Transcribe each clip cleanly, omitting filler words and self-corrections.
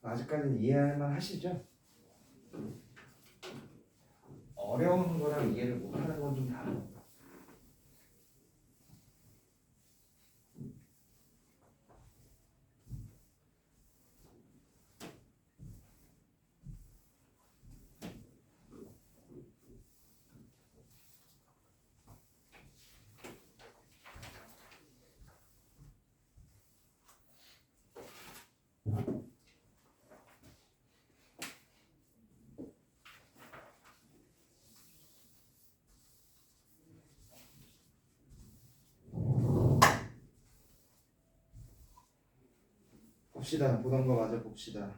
아직까지는 이해할 만 하시죠? 어려운 거랑 이해를 못하는 건 좀 다른 거. 봅시다. 보던 거 마저 봅시다.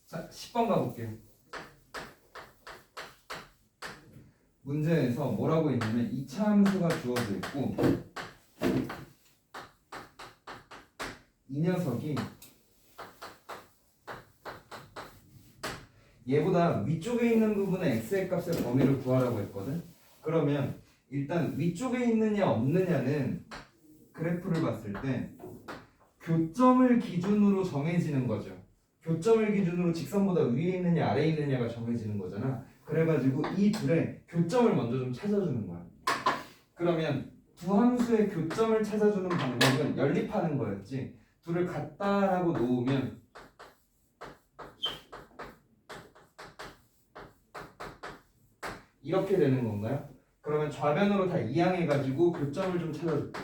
자, 10번 가볼게요. 문제에서 뭐라고 있냐면 2차 함수가 주어져 있고 이 녀석이 얘보다 위쪽에 있는 부분의 x의 값의 범위를 구하라고 했거든. 그러면 일단 위쪽에 있느냐 없느냐는 그래프를 봤을 때 교점을 기준으로 정해지는 거죠. 교점을 기준으로 직선보다 위에 있느냐 아래에 있느냐가 정해지는 거잖아. 그래가지고 이 둘의 교점을 먼저 좀 찾아주는 거야. 그러면 두 함수의 교점을 찾아주는 방법은 연립하는 거였지. 둘을 같다라고 놓으면 이렇게 되는 건가요? 그러면 좌변으로 다 이항해가지고 교점을 좀 찾아줄게.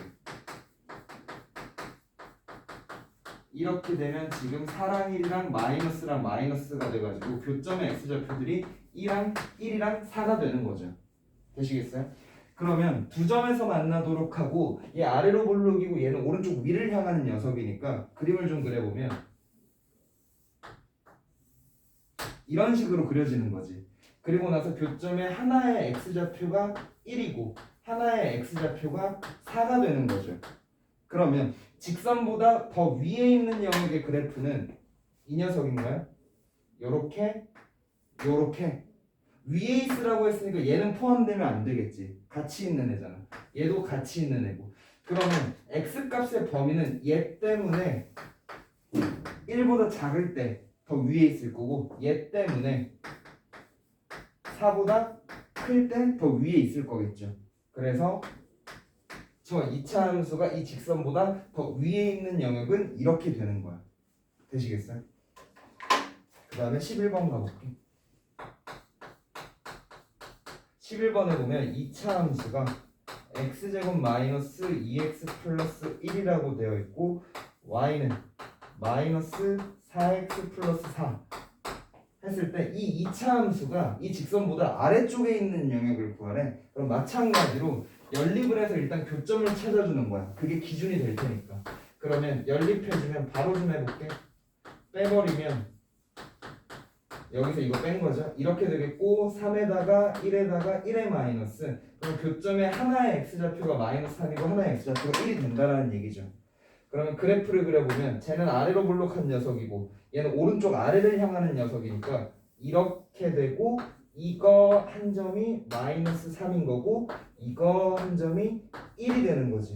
이렇게 되면 지금 4랑 1이랑 마이너스랑 마이너스가 돼가지고 교점의 x좌표들이 2랑 1이랑 4가 되는 거죠. 되시겠어요? 그러면 두 점에서 만나도록 하고 얘 아래로 볼록이고 얘는 오른쪽 위를 향하는 녀석이니까 그림을 좀 그려보면 이런 식으로 그려지는 거지. 그리고 나서 교점의 하나의 x좌표가 1이고 하나의 x좌표가 4가 되는 거죠. 그러면 직선보다 더 위에 있는 영역의 그래프는 이 녀석인가요? 요렇게 요렇게 위에 있으라고 했으니까 얘는 포함되면 안 되겠지. 같이 있는 애잖아. 얘도 같이 있는 애고. 그러면 x값의 범위는 얘 때문에 1보다 작을 때 더 위에 있을 거고 얘 때문에 4보다 클 때 더 위에 있을 거겠죠. 그래서 저 2차 함수가 이 직선보다 더 위에 있는 영역은 이렇게 되는 거야. 되시겠어요? 그 다음에 11번 가볼게. 11번에 보면 2차 함수가 x제곱 마이너스 2x 플러스 1이라고 되어 있고 y는 마이너스 4x 플러스 4 했을 때 이 2차 함수가 이 직선보다 아래쪽에 있는 영역을 구하래. 그럼 마찬가지로 연립을 해서 일단 교점을 찾아주는 거야. 그게 기준이 될 테니까. 그러면 연립해주면 바로 좀 해볼게. 빼버리면 여기서 이거 뺀 거죠. 이렇게 되겠고 3에다가 1에다가 1의 마이너스. 그럼 교점의 하나의 x좌표가 마이너스 3이고 하나의 x좌표가 1이 된다라는 얘기죠. 그러면 그래프를 그려보면 쟤는 아래로 볼록한 녀석이고 얘는 오른쪽 아래를 향하는 녀석이니까 이렇게 되고 이거 한 점이 마이너스 3인 거고 이거 한 점이 1이 되는 거지.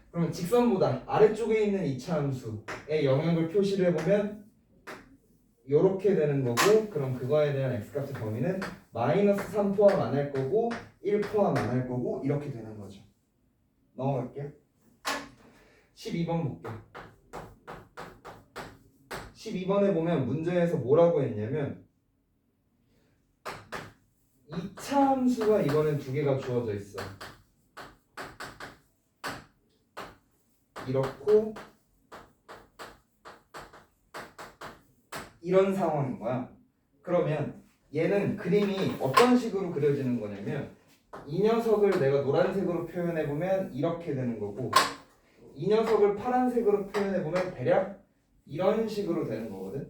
그러면 직선보다 아래쪽에 있는 2차 함수의 영역을 표시를 해보면 이렇게 되는 거고 그럼 그거에 대한 x값의 범위는 마이너스 3 포함 안 할 거고 1 포함 안 할 거고 이렇게 되는 거죠. 넘어갈게요. 12번 볼게요. 12번에 보면 문제에서 뭐라고 했냐면 2차 함수가 이번엔 두 개가 주어져 있어. 이렇고 이런 상황인 거야. 그러면 얘는 그림이 어떤 식으로 그려지는 거냐면 이 녀석을 내가 노란색으로 표현해보면 이렇게 되는 거고 이 녀석을 파란색으로 표현해보면 대략 이런 식으로 되는 거거든.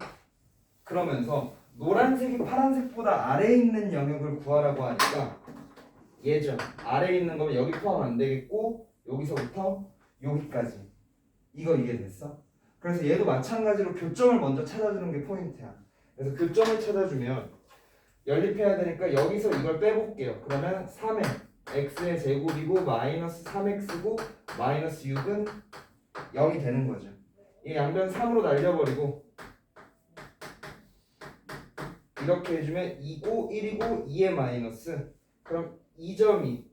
그러면서 노란색이 파란색보다 아래에 있는 영역을 구하라고 하니까 얘죠. 아래에 있는 거면 여기 포함 안 되겠고 여기서부터 여기까지 이거 이해됐어? 그래서 얘도 마찬가지로 교점을 먼저 찾아주는 게 포인트야. 그래서 교점을 찾아주면 연립해야 되니까 여기서 이걸 빼볼게요. 그러면 3의 x의 제곱이고 마이너스 3x고 마이너스 6은 0이 되는 거죠. 얘 양변 3으로 날려버리고 이렇게 해주면 2고 1이고 2의 마이너스. 그럼 2점이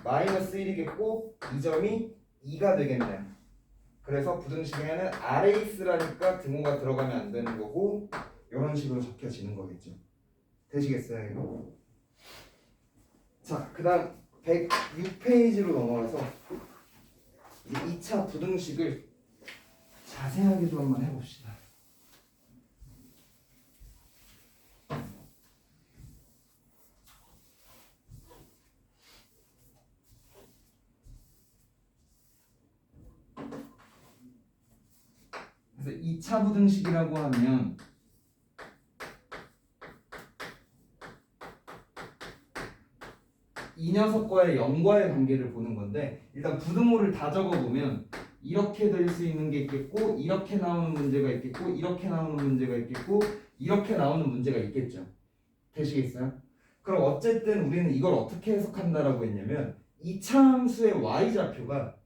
마이너스 1이겠고 2점이 2가 되겠네요. 그래서 부등식에는 아래에 있으라니까 등호가 들어가면 안 되는 거고 이런 식으로 적혀지는 거겠죠. 되시겠어요 이거? 자, 그 다음 106페이지로 넘어가서 2차 부등식을 자세하게 좀 한번 해봅시다. 그래서 2차 부등식이라고 하면 이 녀석과의 0과의 관계를 보는 건데 일단 부등호를 다 적어보면 이렇게 될 수 있는 게 있겠고 이렇게 나오는 문제가 있겠고 이렇게 나오는 문제가 있겠고 이렇게 나오는 문제가 있겠죠. 되시겠어요? 그럼 어쨌든 우리는 이걸 어떻게 해석한다라고 했냐면 2차 함수의 y좌표가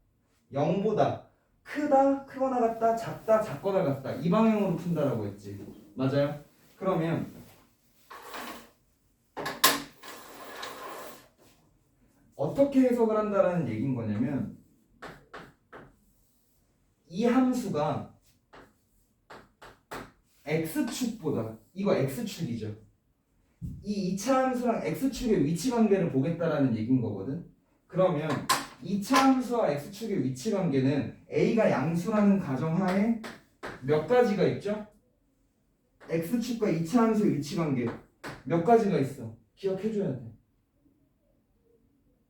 0보다 크다, 크거나 같다, 작다, 작거나 같다 이 방향으로 푼다라고 했지. 맞아요? 그러면 어떻게 해석을 한다라는 얘기인 거냐면 이 함수가 x축보다 이거 x축이죠. 이 2차 함수랑 x축의 위치 관계를 보겠다라는 얘기인 거거든. 그러면 2차 함수와 x축의 위치 관계는 a가 양수라는 가정하에 몇 가지가 있죠? x축과 2차 함수의 위치 관계 몇 가지가 있어. 기억해줘야 돼.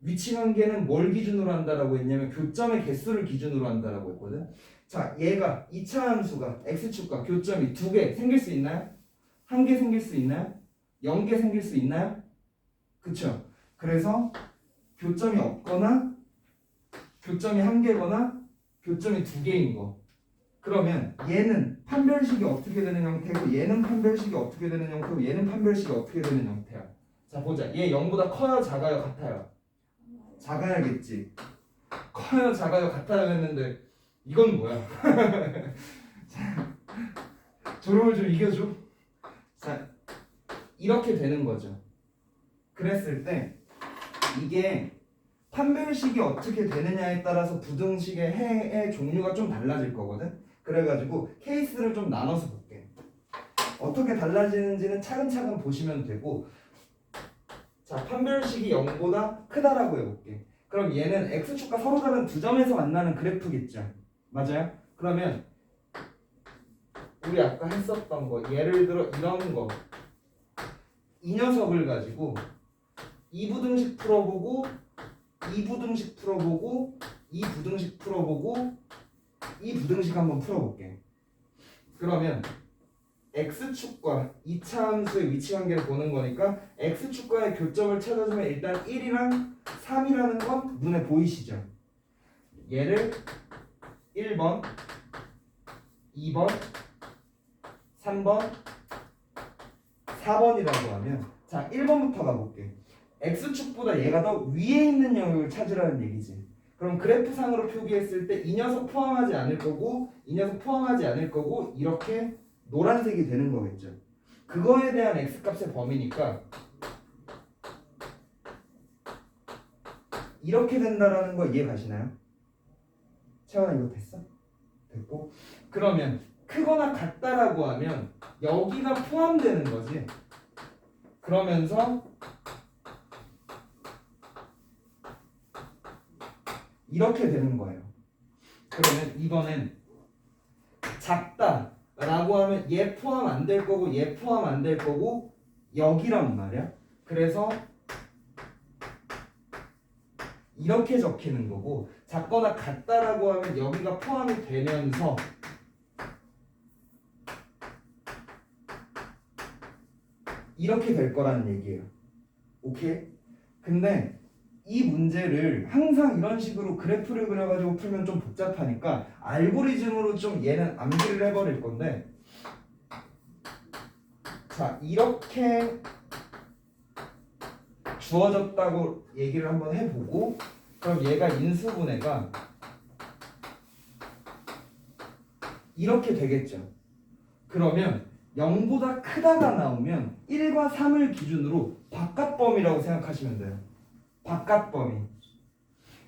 위치 관계는 뭘 기준으로 한다라고 했냐면 교점의 개수를 기준으로 한다라고 했거든. 자, 얘가 2차 함수가 x축과 교점이 2개 생길 수 있나요? 1개 생길 수 있나요? 0개 생길 수 있나요? 그쵸? 그래서 교점이 없거나 교점이 1개거나 교점이 2개인 거. 그러면 얘는 판별식이 어떻게 되는 형태고 얘는 판별식이 어떻게 되는 형태고 얘는 판별식이 어떻게 되는 형태야. 자, 보자. 얘 0보다 커요, 작아요, 같아요? 작아야겠지. 커요, 작아요, 같아요 했는데 이건 뭐야? 자, 졸음을 좀 이겨줘. 자, 이렇게 되는 거죠. 그랬을 때 이게 판별식이 어떻게 되느냐에 따라서 부등식의 해의 종류가 좀 달라질 거거든. 그래가지고 케이스를 좀 나눠서 볼게. 어떻게 달라지는지는 차근차근 보시면 되고, 자, 판별식이 0보다 크다라고 해볼게. 그럼 얘는 x축과 서로 다른 두 점에서 만나는 그래프겠죠. 맞아요? 그러면 우리 아까 했었던 거, 예를 들어 이런 거, 이 녀석을 가지고 이 부등식 풀어보고 이 부등식 풀어보고 이 부등식 풀어보고 이 부등식 한번 풀어볼게. 그러면 x축과 2차 함수의 위치 관계를 보는 거니까 x축과의 교점을 찾아주면 일단 1이랑 3이라는 건 눈에 보이시죠? 얘를 1번, 2번, 3번, 4번이라고 하면 자 1번부터 가볼게. x축보다 얘가 더 위에 있는 영역을 찾으라는 얘기지. 그럼 그래프상으로 표기했을 때 이 녀석 포함하지 않을 거고 이 녀석 포함하지 않을 거고 이렇게 노란색이 되는 거겠죠. 그거에 대한 x값의 범위니까 이렇게 된다라는 거 이해 가시나요? 채원아 이거 됐어? 됐고 그러면 크거나 같다라고 하면 여기가 포함되는 거지. 그러면서 이렇게 되는 거예요. 그러면 이번엔 작다라고 하면 얘 포함 안 될 거고 얘 포함 안 될 거고 여기란 말이야. 그래서 이렇게 적히는 거고 작거나 같다라고 하면 여기가 포함이 되면서 이렇게 될 거라는 얘기예요. 오케이? 근데 이 문제를 항상 이런 식으로 그래프를 그려가지고 풀면 좀 복잡하니까 알고리즘으로 좀 얘는 암기를 해버릴 건데 자 이렇게 주어졌다고 얘기를 한번 해보고 그럼 얘가 인수분해가 이렇게 되겠죠. 그러면 0보다 크다가 나오면 1과 3을 기준으로 바깥범위라고 생각하시면 돼요. 바깥범위.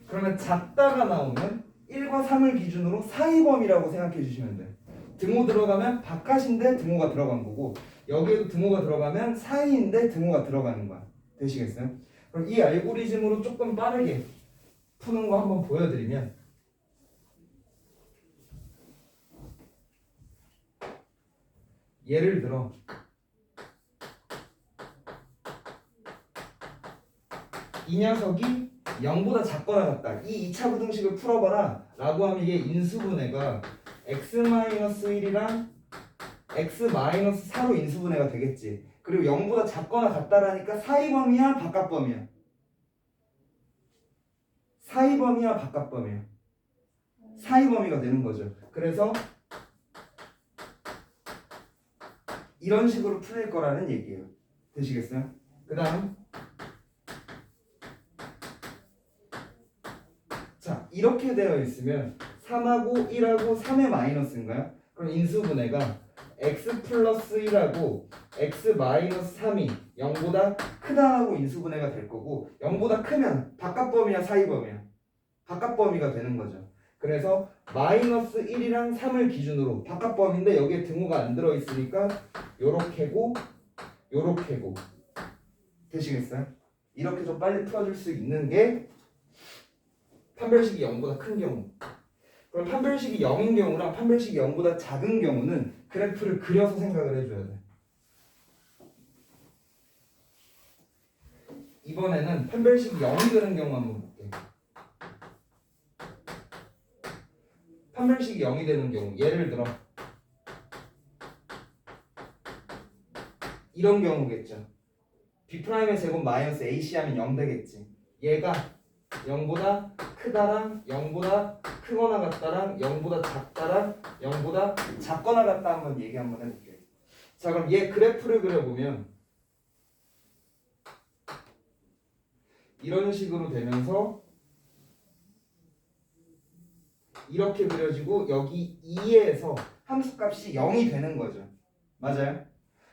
그러면 작다가 나오면 1과 3을 기준으로 사이범위라고 생각해 주시면 돼요. 등호 들어가면 바깥인데 등호가 들어간 거고, 여기에도 등호가 들어가면 사이인데 등호가 들어가는 거야. 되시겠어요? 그럼 이 알고리즘으로 조금 빠르게 푸는 거 한번 보여드리면, 예를 들어 이 녀석이 0보다 작거나 같다. 이 2차 부등식을 풀어봐라 라고 하면 이게 인수분해가 x-1이랑 x-4로 인수분해가 되겠지. 그리고 0보다 작거나 같다라니까 사이범위야 바깥범위야? 사이범위야 바깥범위야? 사이범위가 되는 거죠. 그래서 이런 식으로 풀릴 거라는 얘기예요. 되시겠어요? 그 다음, 자, 이렇게 되어 있으면 3하고 1하고 3의 마이너스인가요? 그럼 인수분해가 x 플러스 1하고 x 마이너스 3이 0보다 크다 하고 인수분해가 될 거고, 0보다 크면 바깥범위야 사이범위야? 바깥범위가 되는 거죠. 그래서 마이너스 1이랑 3을 기준으로 바깥범위인데 여기에 등호가 안 들어있으니까 요렇게고 요렇게고. 되시겠어요? 이렇게 좀 빨리 풀어줄 수 있는 게 판별식이 0보다 큰 경우. 그럼 판별식이 0인 경우랑 판별식이 0보다 작은 경우는 그래프를 그려서 생각을 해줘야 돼. 이번에는 판별식이 0이 되는 경우 한번 볼게. 판별식이 0이 되는 경우, 예를 들어 이런 경우겠죠. B'의 제곱 마이너스 AC 하면 0 되겠지. 얘가 0보다 크다랑 0보다 크거나 같다랑 0보다 작다랑 0보다 작거나 같다 한번 얘기 한번 해볼게요. 자, 그럼 얘 그래프를 그려보면 이런 식으로 되면서 이렇게 그려지고 여기 2에서 함수값이 0이 되는 거죠. 맞아요?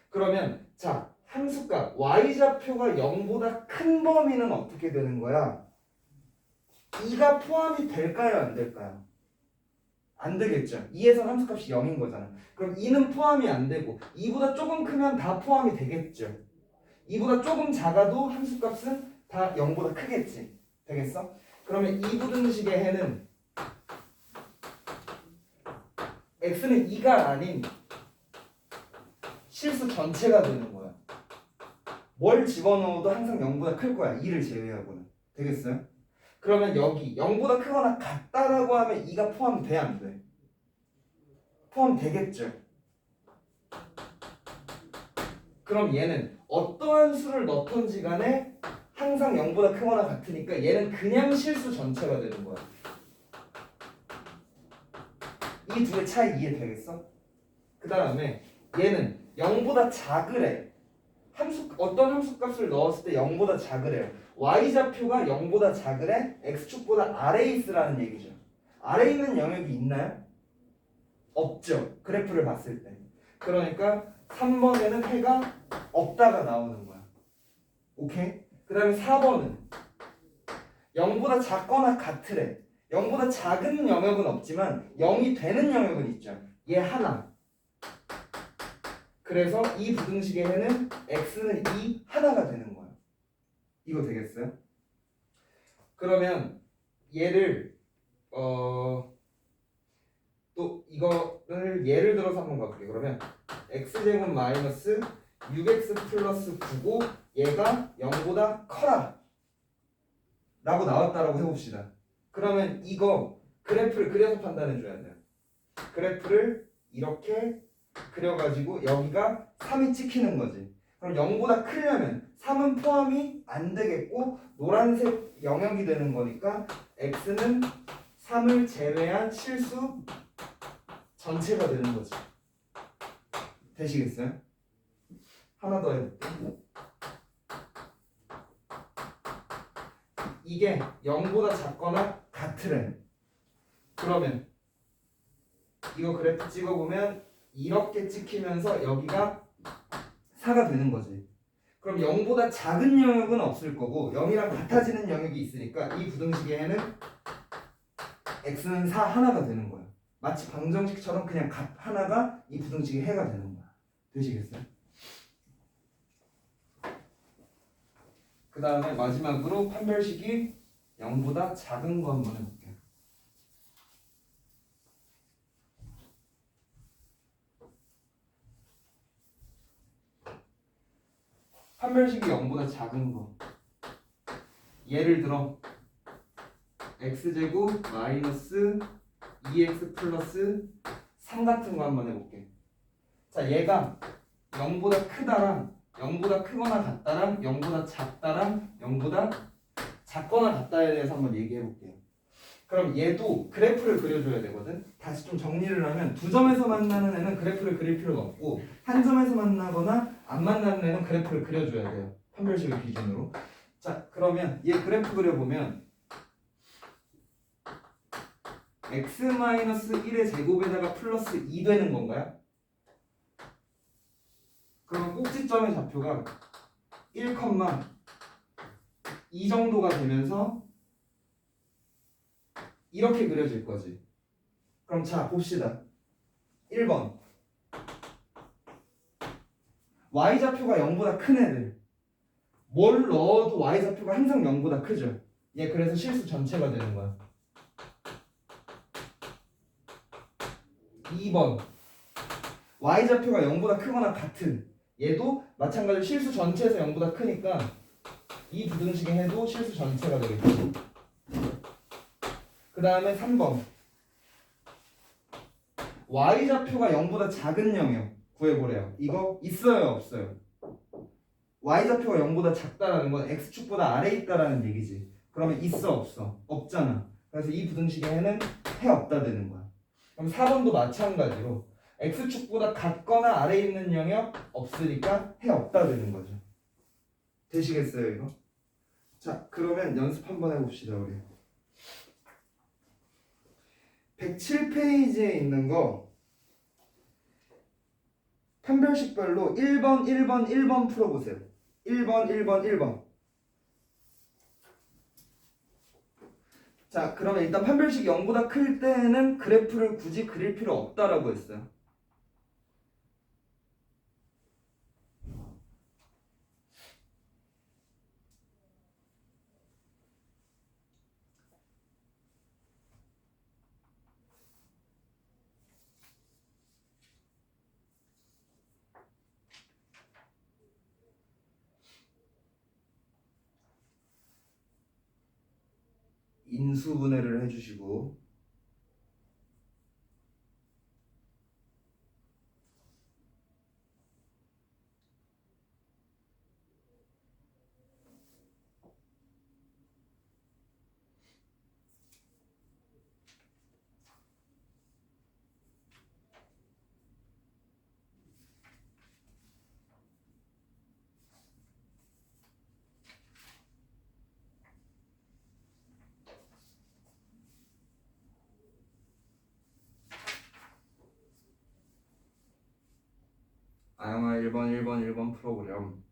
그러면 자, 함수값 y좌표가 0보다 큰 범위는 어떻게 되는 거야? 2가 포함이 될까요? 안 될까요? 안 되겠죠. 2에서 함수값이 0인 거잖아. 그럼 2는 포함이 안 되고 2보다 조금 크면 다 포함이 되겠죠. 2보다 조금 작아도 함수값은 다 0보다 크겠지. 되겠어? 그러면 2부등식의 해는 x는 2가 아닌 실수 전체가 되는 거야. 뭘 집어넣어도 항상 0보다 클 거야. 2를 제외하고는. 되겠어요? 그러면 여기 0보다 크거나 같다라고 하면 2가 포함돼 안 돼? 포함되겠죠. 그럼 얘는 어떠한 수를 넣던지 간에 항상 0보다 크거나 같으니까 얘는 그냥 실수 전체가 되는 거야. 이 둘의 차이 이해되겠어? 그 다음에 얘는 0보다 작으래. 어떤 함수값을 넣었을 때 0보다 작으래요. y좌표가 0보다 작으래. x축보다 아래에 있으라는 얘기죠. 아래에 있는 영역이 있나요? 없죠. 그래프를 봤을 때. 그러니까 3번에는 해가 없다가 나오는 거야. 오케이? 그 다음에 4번은 0보다 작거나 같으래. 0보다 작은 영역은 없지만 0이 되는 영역은 있죠. 얘 하나. 그래서 이 부등식의 해는 x는 2 하나가 되는 거야. 이거 되겠어요? 그러면 얘를 또 이거를 예를 들어서 한번 가볼게요. 그러면 x제곱 마이너스 6x 플러스 9고 얘가 0보다 커라 라고 나왔다라고 해봅시다. 그러면 이거 그래프를 그려서 판단해 줘야 돼요. 그래프를 이렇게 그려가지고 여기가 3이 찍히는 거지. 그럼 0보다 크려면 3은 포함이 안 되겠고 노란색 영역이 되는 거니까 x는 3을 제외한 실수 전체가 되는 거지. 되시겠어요? 하나 더 해볼게. 이게 0보다 작거나 같으래. 그러면 이거 그래프 찍어보면 이렇게 찍히면서 여기가 4가 되는 거지. 그럼 0보다 작은 영역은 없을 거고 0이랑 같아지는 영역이 있으니까 이 부등식에는 x는 4 하나가 되는 거야. 마치 방정식처럼 그냥 값 하나가 이 부등식의 해가 되는 거야. 되시겠어요? 그 다음에 마지막으로 판별식이 0보다 작은 거 한번 해볼게요. 판별식이 0보다 작은 거. 예를 들어 x제곱 마이너스 2x 플러스 3 같은 거 한번 해볼게. 자, 얘가 0보다 크다랑 0보다 크거나 같다랑 0보다 작다랑 0보다 작거나 같다에 대해서 한번 얘기해 볼게요. 그럼 얘도 그래프를 그려줘야 되거든. 다시 좀 정리를 하면 두 점에서 만나는 애는 그래프를 그릴 필요가 없고 한 점에서 만나거나 안 만나는 애는 그래프를 그려줘야 돼요. 판별식을 기준으로. 자, 그러면 얘 그래프 그려보면 x-1의 제곱에다가 플러스 2 되는 건가요? 그럼 꼭지점의 좌표가 1,2 정도가 되면서 이렇게 그려질 거지. 그럼 자, 봅시다. 1번 y좌표가 0보다 큰 애들 뭘 넣어도 y좌표가 항상 0보다 크죠. 얘 그래서 실수 전체가 되는 거야. 2번 y좌표가 0보다 크거나 같은 얘도 마찬가지로 실수 전체에서 0보다 크니까 이 부등식에 해도 실수 전체가 되겠죠. 그 다음에 3번 y좌표가 0보다 작은 영역 구해보래요. 이거 있어요 없어요? y좌표가 0보다 작다라는 건 x축보다 아래에 있다라는 얘기지. 그러면 있어 없어? 없잖아. 그래서 이 부등식에 해는 해 없다 되는 거야. 그럼 4번도 마찬가지로 x축보다 같거나 아래에 있는 영역 없으니까 해 없다 되는 거죠. 되시겠어요 이거? 자, 그러면 연습 한번 해봅시다 우리. 107페이지에 있는 거 판별식별로 1번, 1번, 1번 풀어보세요. 1번, 1번, 1번. 자, 그러면 일단 판별식이 0보다 클 때는 그래프를 굳이 그릴 필요 없다라고 했어요. 인수분해를 해주시고 아영아 1번, 1번, 1번 풀어보렴.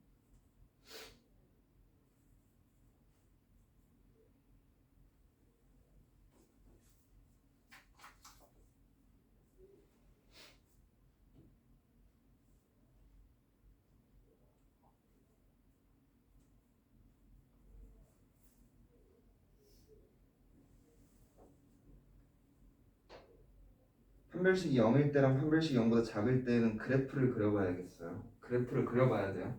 판별식이 0일 때랑 판별식이 0보다 작을 때는 그래프를 그려봐야겠어요. 그래프를 그려봐야 돼요.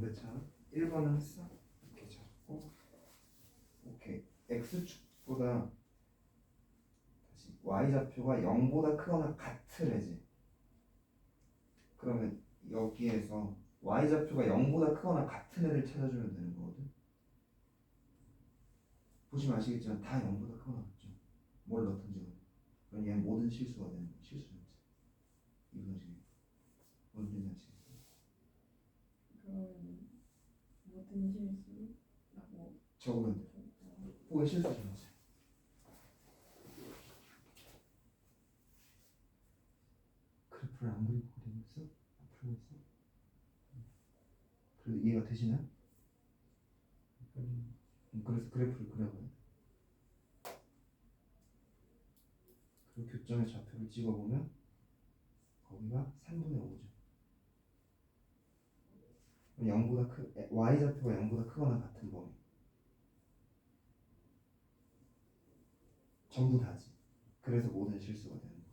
그렇잖아. 1번은 했어. 이렇게 잡고 오케이. x축보다 다시 y좌표가 0보다 크거나 같으래지. 그러면 여기에서 y좌표가 0보다 크거나 같은 애를 찾아주면 되는 거거든. 보시면 아시겠지만 다 0보다 크거나 같죠. 뭘 넣든지. 그럼 얘는 모든 실수가 되는 거야. 실수 전체. 이 방식이. 뭔 소리인지 아시겠어요? 그럼 모든 실수라고 적으면 돼. 혹은 실수 전체. 그래프를 안 그리고 그리고 있어? 풀고 있어? 그래도 이해가 되시나요? 그래서 그래프를 그려봐요. 그리고 교점의 좌표를 찍어보면 거기가 3분의 5죠. 0보다 y좌표가 0보다 크거나 같은 범위. 전부 다지. 그래서 모든 실수가 되는 거야.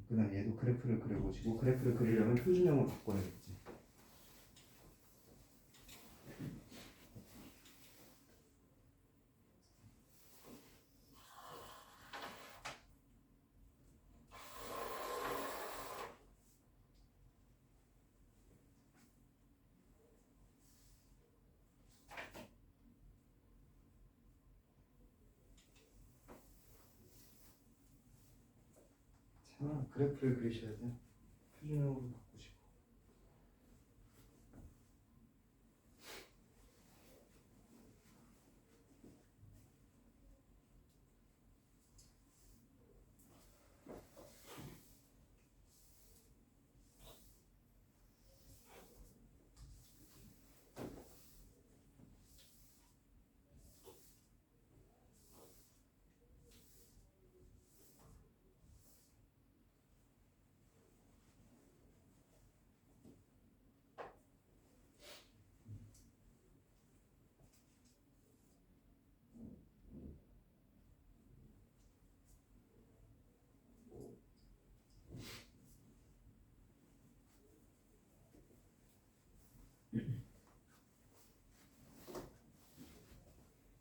그 다음 얘도 그래프를 그려보시고, 그래프를 그리려면 표준형으로 바꿔야겠지. 자, 그래프를 그리셔야 돼요. 표준형으로 바꾸시고.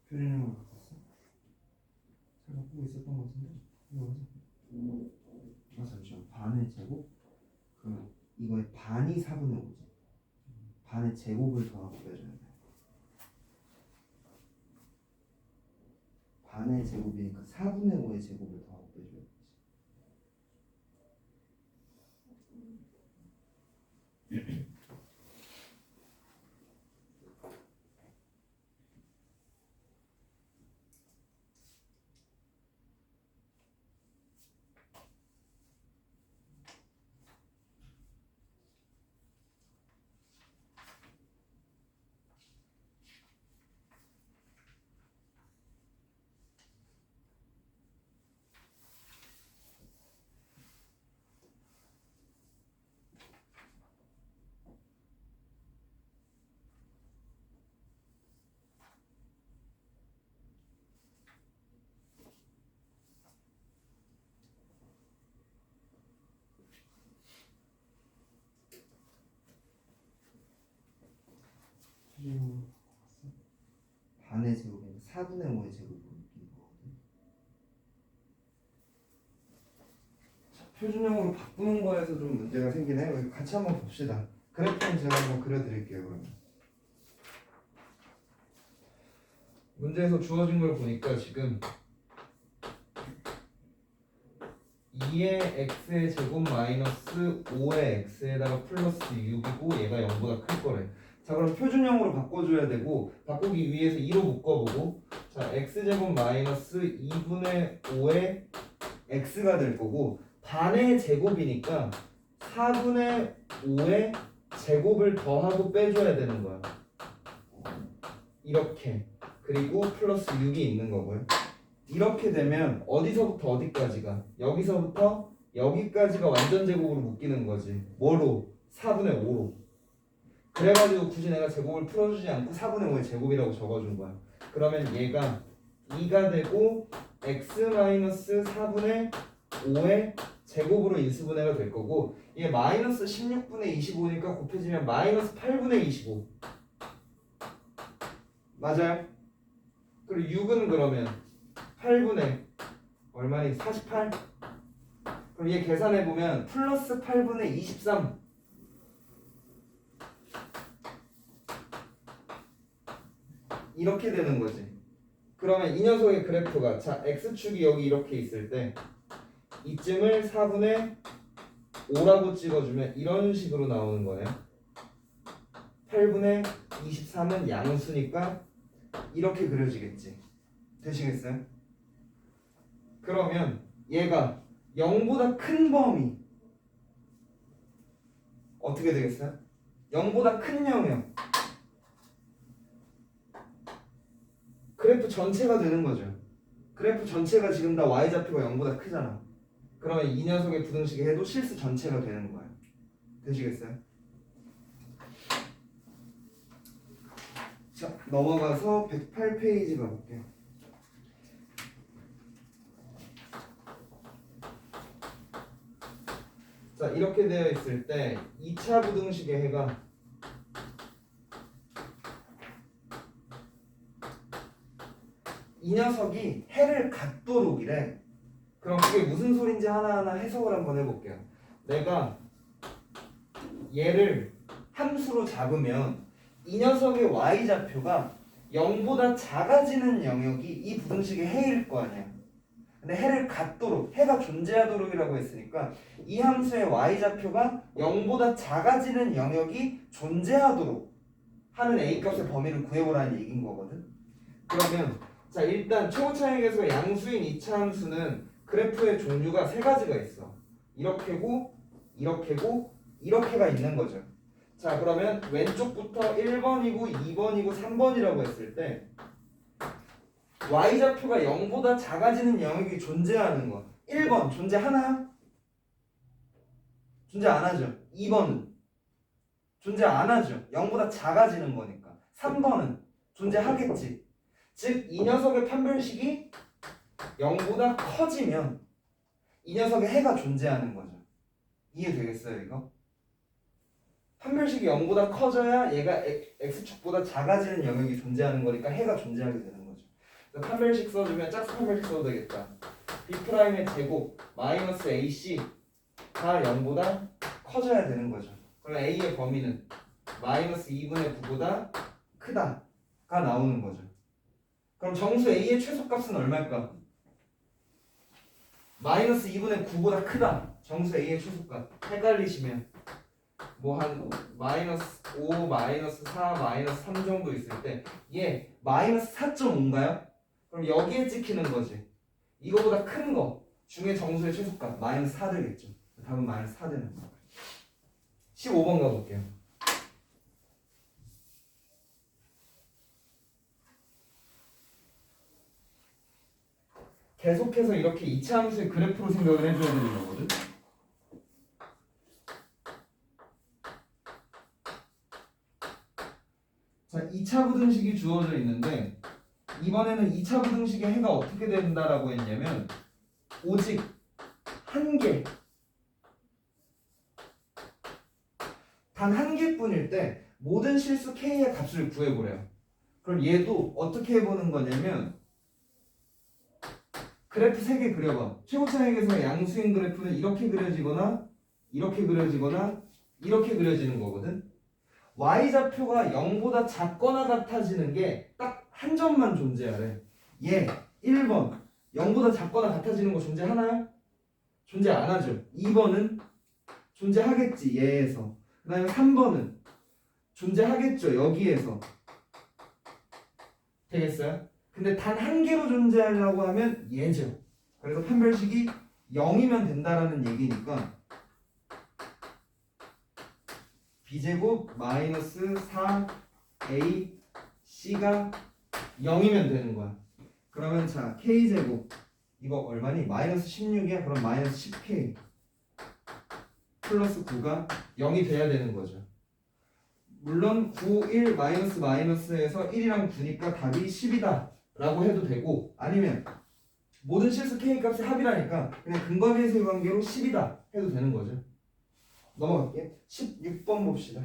표준형으로 바꿨어? 잘 바꾸고 있었던 것 같은데? 이거 맞아. 잠시만. 반의 제곱? 그러면 이거의 반이 4분의 5지. 반의 제곱을 더하고 빼줘야 돼. 반의 제곱이니까 4분의 5의 제곱을 더하고 빼줘야 돼. 표준형으로 바꿨어? 반의 제곱이니까 4분의 5의 제곱으로 묶이는 거거든. 표준형으로 바꾸는 거에서 좀 문제가 생기네. 같이 한번 봅시다. 그래프는 제가 한번 그려드릴게요. 그러면 문제에서 주어진 걸 보니까 지금 2의 x의 제곱 마이너스 5의 x에다가 플러스 6이고 얘가 0보다 클 거래. 자, 그럼 표준형으로 바꿔줘야 되고, 바꾸기 위해서 2로 묶어보고, 자, x제곱 마이너스 2분의 5의 x가 될 거고, 반의 제곱이니까 4분의 5의 제곱을 더하고 빼줘야 되는 거야. 이렇게. 그리고 플러스 6이 있는 거고요. 이렇게 되면 어디서부터 어디까지가? 여기서부터 여기까지가 완전 제곱으로 묶이는 거지. 뭐로? 4분의 5로. 그래가지고 굳이 내가 제곱을 풀어주지 않고 4분의 5의 제곱이라고 적어준 거야. 그러면 얘가 2가 되고 x-4분의 5의 제곱으로 인수분해가 될 거고 이게 마이너스 16분의 25니까 곱해지면 마이너스 8분의 25 맞아요? 그리고 6은 그러면 8분의 얼마니? 48 그럼 얘 계산해보면 플러스 8분의 23 이렇게 되는 거지. 그러면 이 녀석의 그래프가 자 x축이 여기 이렇게 있을 때 이쯤을 4분의 5라고 찍어주면 이런 식으로 나오는 거예요. 8분의 23은 양수니까 이렇게 그려지겠지. 되시겠어요? 그러면 얘가 0보다 큰 범위 어떻게 되겠어요? 0보다 큰 영역 그래프 전체가 되는 거죠. 그래프 전체가 지금 다 y좌표가 0보다 크잖아. 그러면 이 녀석의 부등식이 해도 실수 전체가 되는 거예요. 되시겠어요? 자, 넘어가서 108페이지 가볼게요. 자, 이렇게 되어 있을 때 2차 부등식의 해가 이 녀석이 해를 갖도록이래. 그럼 그게 무슨 소린지 하나하나 해석을 한번 해볼게요. 내가 얘를 함수로 잡으면 이 녀석의 y좌표가 0보다 작아지는 영역이 이 부등식의 해일 거 아니야. 근데 해를 갖도록, 해가 존재하도록이라고 했으니까 이 함수의 y좌표가 0보다 작아지는 영역이 존재하도록 하는 a값의 범위를 구해보라는 얘기인 거거든. 그러면 자 일단 최고차의 계수가 양수인 2차 함수는 그래프의 종류가 세 가지가 있어. 이렇게고 이렇게고 이렇게가 있는 거죠. 자 그러면 왼쪽부터 1번이고 2번이고 3번이라고 했을 때 y좌표가 0보다 작아지는 영역이 존재하는 거 1번 존재하나요? 존재 안 하죠. 2번은 존재 안 하죠. 0보다 작아지는 거니까. 3번은 존재하겠지. 즉 이 녀석의 판별식이 0보다 커지면 이 녀석의 해가 존재하는 거죠. 이해되겠어요 이거? 판별식이 0보다 커져야 얘가 x축보다 작아지는 영역이 존재하는 거니까 해가 존재하게 되는 거죠. 그래서 판별식 써주면 짝수 판별식 써도 되겠다. b'의 제곱 마이너스 ac가 0보다 커져야 되는 거죠. 그럼 a의 범위는 마이너스 2분의 9보다 크다가 나오는 거죠. 그럼 정수 a의 최소값은 얼마일까? 마이너스 2분의 9보다 크다. 정수 a의 최소값. 헷갈리시면 뭐 한 마이너스 5, 마이너스 4, 마이너스 3 정도 있을 때 얘 마이너스 4.5인가요? 그럼 여기에 찍히는 거지. 이거보다 큰 거 중에 정수의 최소값 마이너스 4 되겠죠. 답은 마이너스 4 되는 거. 15번 가볼게요. 계속해서 이렇게 2차 함수의 그래프로 생각을 해줘야 되는 거거든. 자, 2차 부등식이 주어져 있는데 이번에는 2차 부등식의 해가 어떻게 된다라고 했냐면 오직 한 개, 단 한 개뿐일 때 모든 실수 k의 값을 구해보래요. 그럼 얘도 어떻게 해보는 거냐면 그래프 3개 그려봐. 최고차의 계수가 양수인 그래프는 이렇게 그려지거나 이렇게 그려지거나 이렇게 그려지는 거거든. y좌표가 0보다 작거나 같아지는 게 딱 한 점만 존재하래. 얘 1번 0보다 작거나 같아지는 거 존재하나요? 존재 안 하죠. 2번은 존재하겠지 얘에서. 그 다음에 3번은 존재하겠죠 여기에서. 되겠어요? 근데 단 한 개로 존재하려고 하면 얘죠. 그래서 판별식이 0이면 된다라는 얘기니까 b제곱 마이너스 4ac가 0이면 되는 거야. 그러면 자 k제곱 이거 얼마니? 마이너스 16이야? 그럼 마이너스 10k 플러스 9가 0이 돼야 되는 거죠. 물론 9, 1, 마이너스에서 1이랑 9니까 답이 10이다 라고 해도 되고 아니면 모든 실수 k 값의 합이라니까 그냥 근거계수의 관계로 10이다 해도 되는 거죠. 넘어갈게요. 16번 봅시다.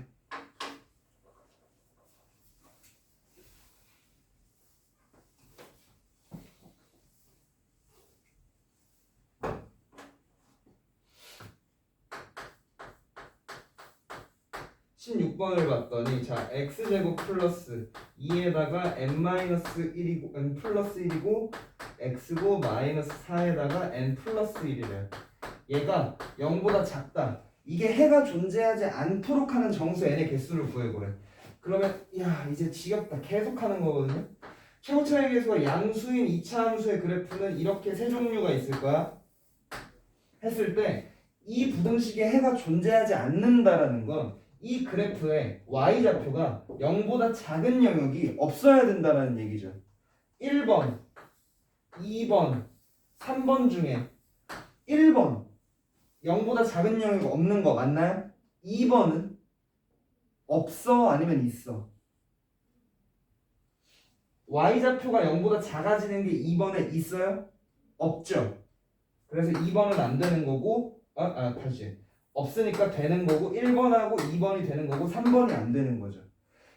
(16번을) 봤더니 자 x제곱 플러스 2에다가 n-1이고 n 플러스 1이고 x고 마이너스 4에다가 n 플러스 1이래요. 얘가 0보다 작다. 이게 해가 존재하지 않도록 하는 정수 n의 개수를 구해보래. 그러면 야 이제 지겹다. 계속 하는 거거든요. 최고차의 개수가 양수인 2차 함수의 그래프는 이렇게 세 종류가 있을 거야. 했을 때 이 부등식에 해가 존재하지 않는다라는 건 이 그래프에 y좌표가 0보다 작은 영역이 없어야 된다는 얘기죠. 1번, 2번, 3번 중에 1번 0보다 작은 영역이 없는 거 맞나요? 2번은 없어 아니면 있어? y좌표가 0보다 작아지는 게 2번에 있어요? 없죠. 그래서 2번은 안 되는 거고 다시 없으니까 되는 거고 1번하고 2번이 되는 거고 3번이 안 되는 거죠.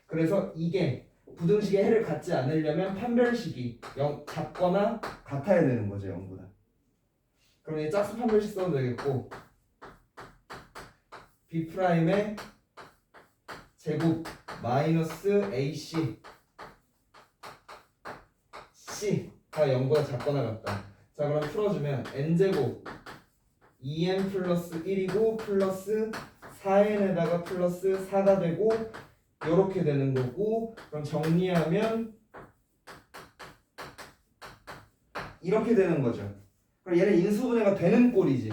그래서 이게 부등식의 해를 갖지 않으려면 판별식이 작거나 같아야 되는 거죠. 0보다. 그럼 이 짝수 판별식 써도 되겠고 B'의 제곱 마이너스 AC C가 0보다 작거나 같다. 자 그럼 풀어주면 N제곱 2n 플러스 1이고 플러스 4n에다가 플러스 4가 되고 요렇게 되는 거고 그럼 정리하면 이렇게 되는 거죠. 그럼 얘는 인수분해가 되는 꼴이지.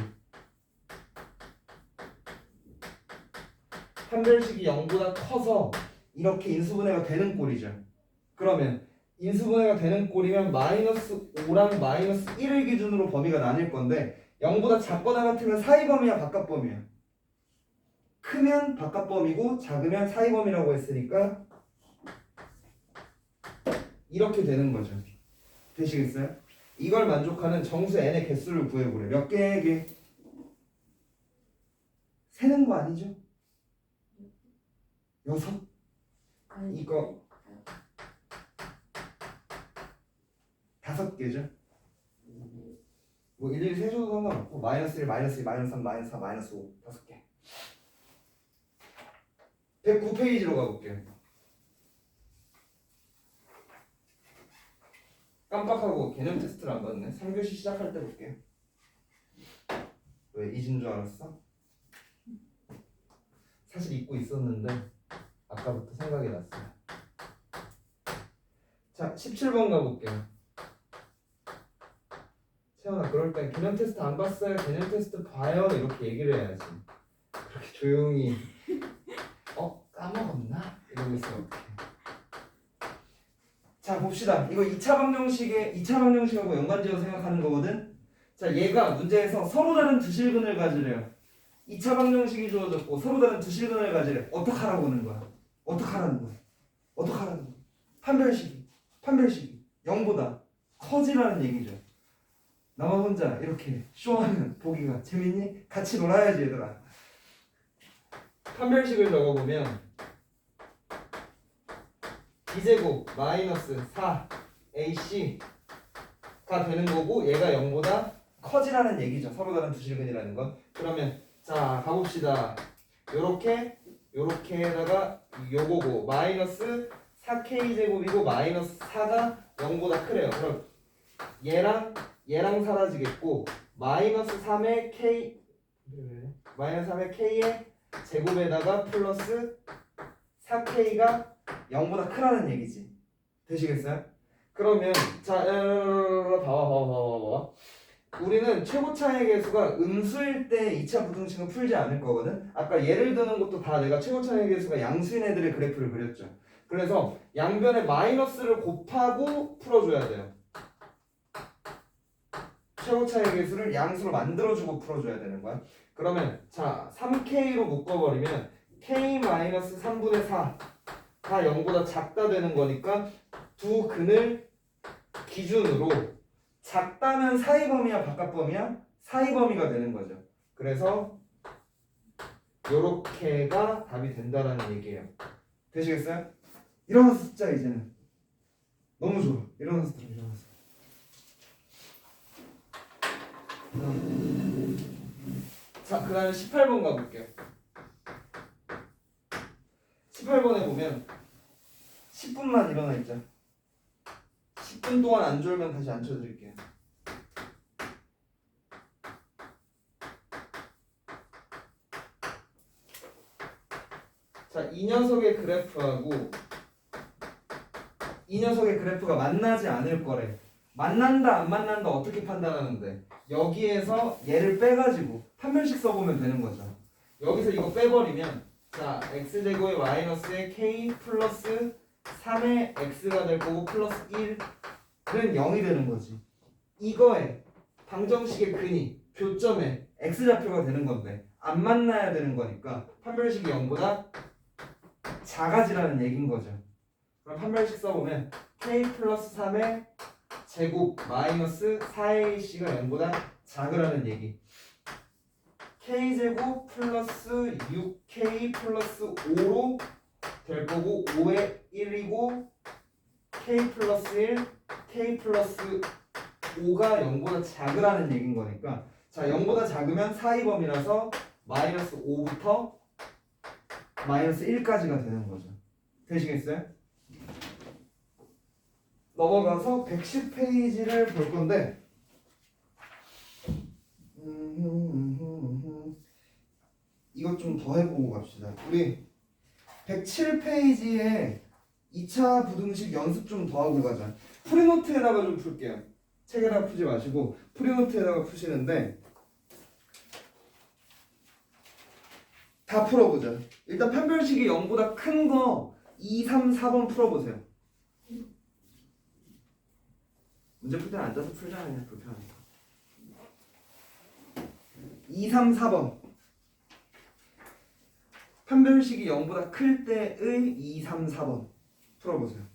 판별식이 0보다 커서 이렇게 인수분해가 되는 꼴이죠. 그러면 인수분해가 되는 꼴이면 마이너스 5랑 마이너스 1을 기준으로 범위가 나뉠 건데 0보다 작거나 같으면 사이 범위야 바깥 범위야? 크면 바깥 범위고 작으면 사이 범위라고 했으니까 이렇게 되는 거죠. 되시겠어요? 이걸 만족하는 정수 n의 개수를 구해보래. 몇 개에게? 세는 거 아니죠? 6? 이거 5개죠? 뭐 일일이 세줘도 상관없고 마이너스 1, 마이너스 2, 마이너스 3, 마이너스 4, 마이너스 5 5개 109페이지로 가볼게요. 깜빡하고 개념 테스트를 안 받네. 3교시 시작할 때 볼게요. 왜 잊은 줄 알았어? 사실 잊고 있었는데 아까부터 생각이 났어요. 자 17번 가볼게요. 채원아 그럴 땐 개념 테스트 안 봤어요? 개념 테스트 봐요 이렇게 얘기를 해야지. 그렇게 조용히 까먹었나? 이러고 있으면 어떡해. 자 봅시다. 이거 2차 방정식하고 연관지어서 생각하는 거거든. 자 얘가 문제에서 서로 다른 두 실근을 가지래요. 2차 방정식이 주어졌고 서로 다른 두 실근을 가지래. 어떡하라고 하는 거야? 어떡하라는 거야? 판별식이 0보다 커지라는 얘기죠. 나만 혼자 이렇게 쇼하는 보기가 재밌니? 같이 놀아야지 얘들아. 판별식을 적어보면 B제곱 마이너스 4AC가 되는 거고 얘가 0보다 커지라는 얘기죠. 서로 다른 두 실근이라는 건. 그러면 자 가봅시다. 요렇게에다가 요거고 마이너스 4K제곱이고 마이너스 4가 0보다 크래요. 그럼 얘랑 사라지겠고 마이너스 3의 K의 제곱에다가 플러스 4K가 0보다 크라는 얘기지. 되시겠어요? 그러면 자 봐봐. 우리는 최고차의 개수가 음수일 때 2차 부등식은 풀지 않을 거거든. 아까 예를 드는 것도 다 내가 최고차의 개수가 양수인 애들의 그래프를 그렸죠. 그래서 양변에 마이너스를 곱하고 풀어줘야 돼요. 최고차의 개수를 양수로 만들어주고 풀어줘야 되는 거야. 그러면 자 3K로 묶어버리면 K-3분의 4가 0보다 작다 되는 거니까 두 근을 기준으로 작다면 사이범위야 바깥범위야? 사이범위가 되는 거죠. 그래서 요렇게가 답이 된다라는 얘기예요. 되시겠어요? 일어나서 숫자 이제는 너무 좋아. 일어나서 들어 일어나서. 자, 그 다음에 18번 가볼게요. 18번에 보면 10분만 일어나 있자. 10분 동안 안 졸면 다시 앉혀드릴게요. 자, 이 녀석의 그래프하고 이 녀석의 그래프가 만나지 않을 거래. 만난다 안 만난다 어떻게 판단하는데? 여기에서 얘를 빼가지고 판별식 써보면 되는 거죠. 여기서 이거 빼버리면 자 x제곱의 마이너스의 k 플러스 3의 x가 될 거고 플러스 1은 0이 되는 거지. 이거에 방정식의 근이 교점에 x좌표가 되는 건데 안 만나야 되는 거니까 판별식이 0보다 작아지라는 얘기인 거죠. 그럼 판별식 써보면 k 플러스 3의 제곱 마이너스 4ac가 0보다 작으라는 얘기. k제곱 플러스 6k 플러스 5로 될 거고 5의 1이고 k 플러스 1, k 플러스 5가 0보다 작으라는 얘기인 거니까 자 0보다 작으면 사이범위라서 마이너스 5부터 마이너스 1까지가 되는 거죠. 되시겠어요? 넘어가서 110페이지를 볼 건데 이것 좀 더 해보고 갑시다. 우리 107페이지에 2차 부등식 연습 좀 더 하고 가자. 프리노트에다가 좀 풀게요. 책에다가 푸지 마시고 프리노트에다가 푸시는데 다 풀어보자. 일단 판별식이 0보다 큰 거 2, 3, 4번 풀어보세요. 문제 풀 때는 앉아서 풀잖아요. 불편하니까. 2, 3, 4번 판별식이 0보다 클 때의 2, 3, 4번 풀어보세요.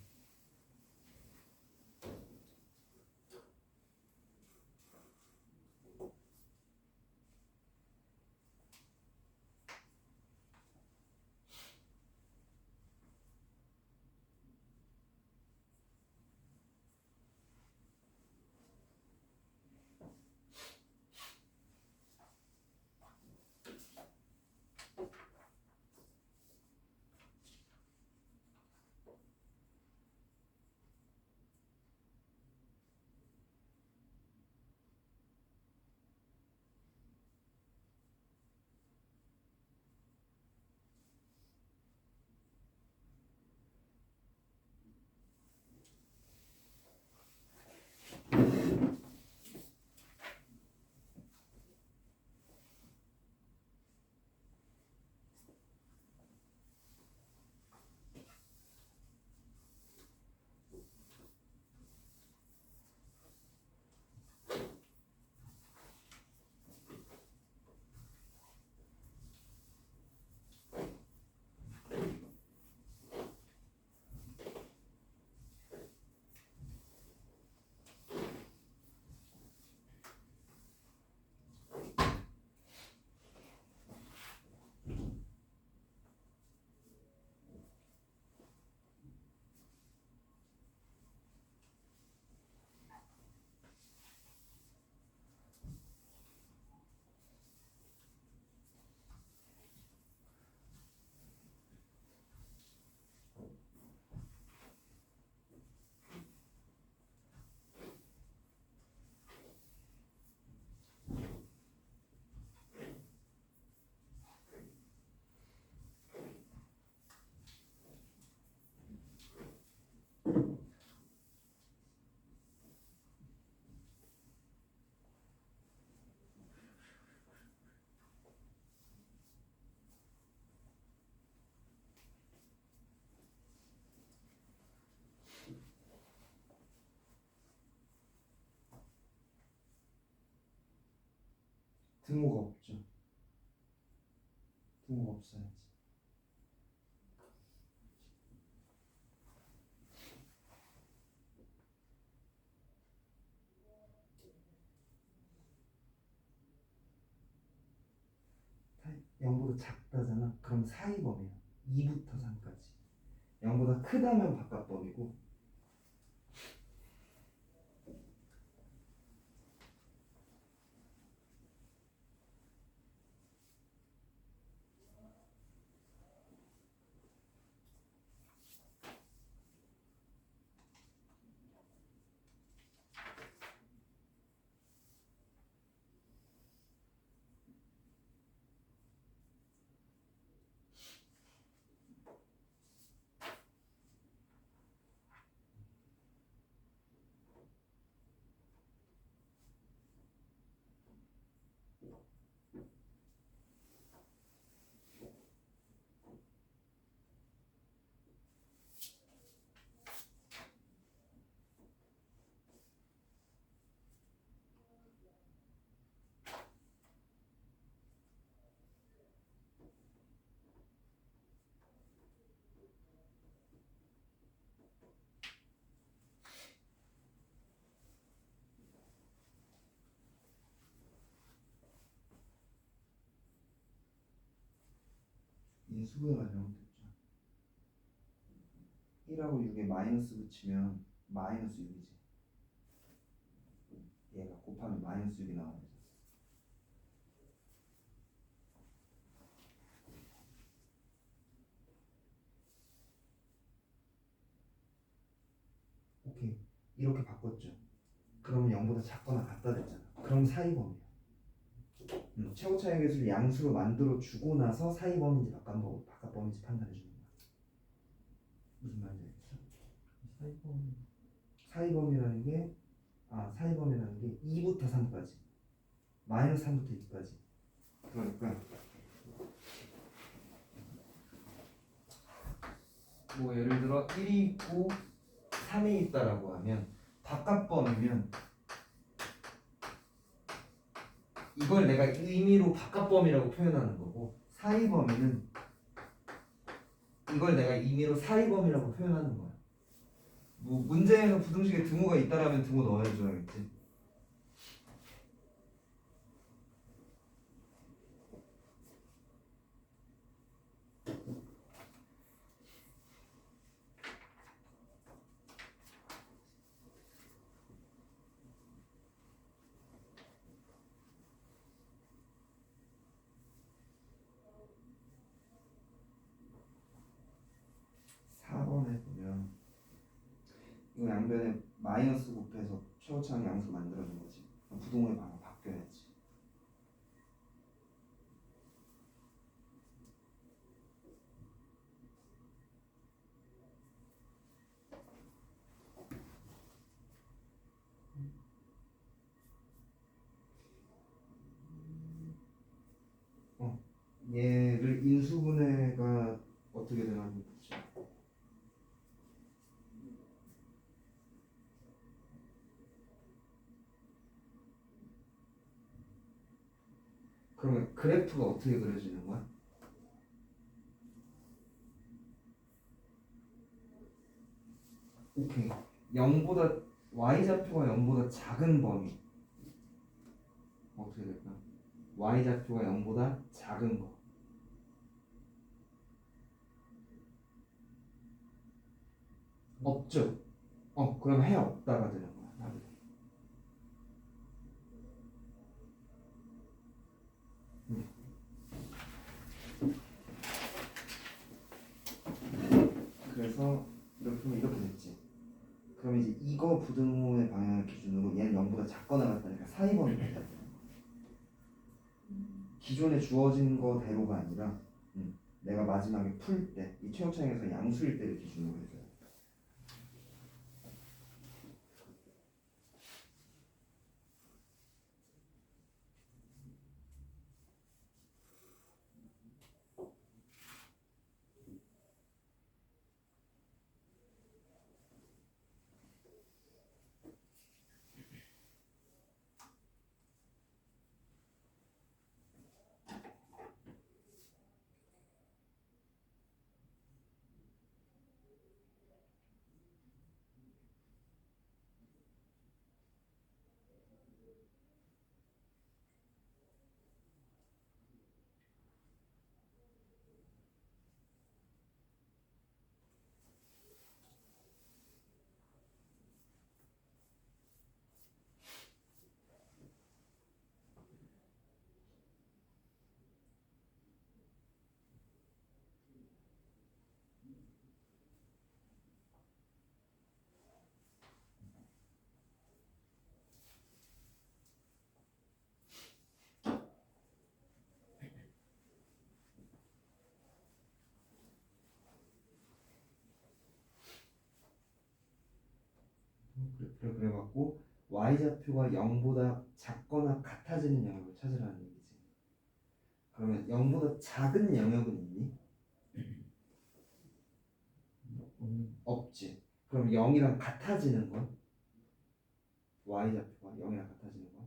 등호가 없죠. 등호가 없어야지. 0보다 작다잖아. 그럼 사이범위야. 2부터 3까지. 0보다 크다면 바깥범위고 인수분해가 잘못됐죠. 1하고 6에 마이너스 붙이면 마이너스 6이지. 얘가 곱하면 마이너스 6이 나와야 돼. 오케이. 이렇게 바꿨죠. 그러면 0보다 작거나 같다 됐잖아. 그럼 사이범위야. 최고차의 개수를 양수로 만들어 주고 나서 사이범위인지 바깥범위인지 판단해 주는 거야. 무슨 말인지 알겠어? 사이범위라는 게 사이범위라는 게 2부터 3까지 마이너스 3부터 2까지. 그러니까 뭐 예를 들어 1이 있고 3이 있다라고 하면 바깥범위면 이걸 내가 의미로 바깥범위라고 표현하는 거고, 사이범위는 이걸 내가 의미로 사이범위라고 표현하는 거야. 뭐 문제에서 부등식에 등호가 있다라면 등호 넣어줘야겠지. 보면 이거 양변에 마이너스 곱해서 최고차항 양수 만들어준 거지. 그럼 부등호의 방향 바뀌어야지. 얘를 인수분해가 어떻게 되는지 보자. 그러면 그래프가 어떻게 그려지는 거야? 오케이. 0보다 y좌표가 0보다 작은 범위 어떻게 될까? y좌표가 0보다 작은 거. 없죠? 그럼 해 없다가 되는 거야. 답이. 그래서 이렇게 됐지. 그럼 이제 이거 부등호의 방향을 기준으로 얘는 0보다 작거나 같다니까 사이범위가 있다. 기존에 주어진 거대로가 아니라 내가 마지막에 풀 때 이 최고차항에서 양수일 때를 기준으로 해줘요. 그래프를 그려봤고 y좌표가 0보다 작거나 같아지는 영역을 찾으라는 얘기지. 그러면 0보다 작은 영역은 있니? 없지. 그럼 0이랑 같아지는 건? y좌표가 0이랑 같아지는 건?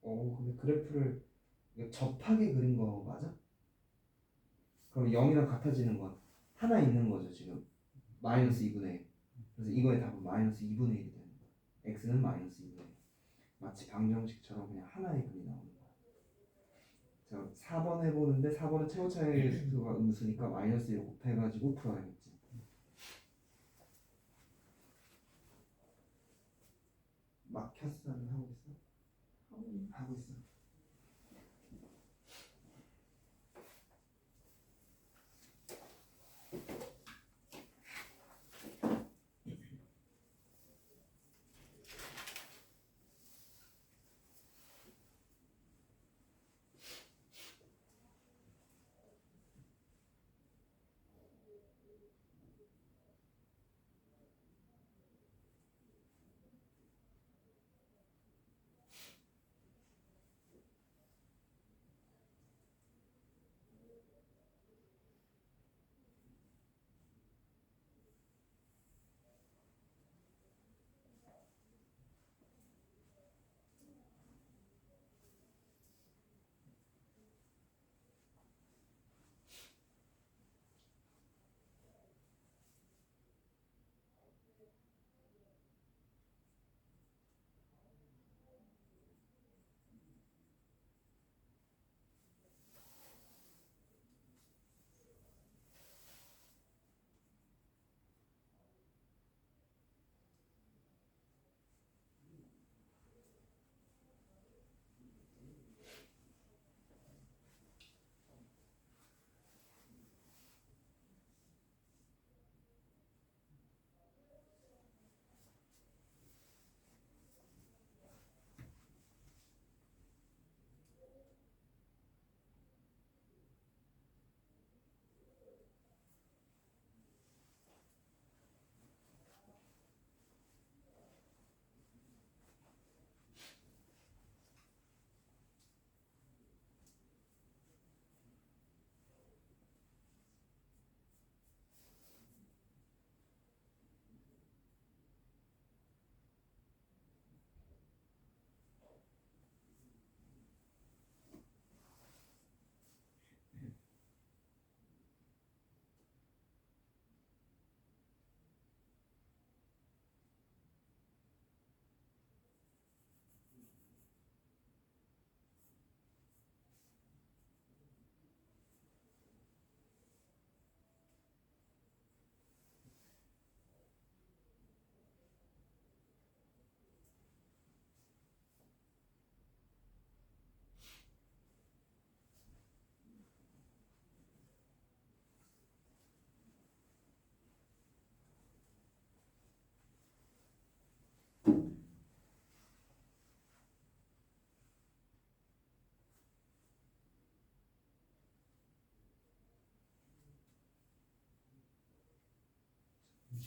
근데 그래프를 이거 접하게 그린 거 맞아? 그럼 0이랑 같아지는 건 하나 있는 거죠 지금. 마이너스 2분의 1. 그래서 이거의 답은 마이너스 2분의 1이 되는 거야. x는 마이너스 2분의 1. 마치 방정식처럼 그냥 하나의 근이 나오는 거야. 자, 4번 해보는데 4번은 최고 차이의 수가 음수니까 마이너스 1 곱해가지고 풀어야겠지. 막혔어? 아니면 하고 있어? 하고 있어.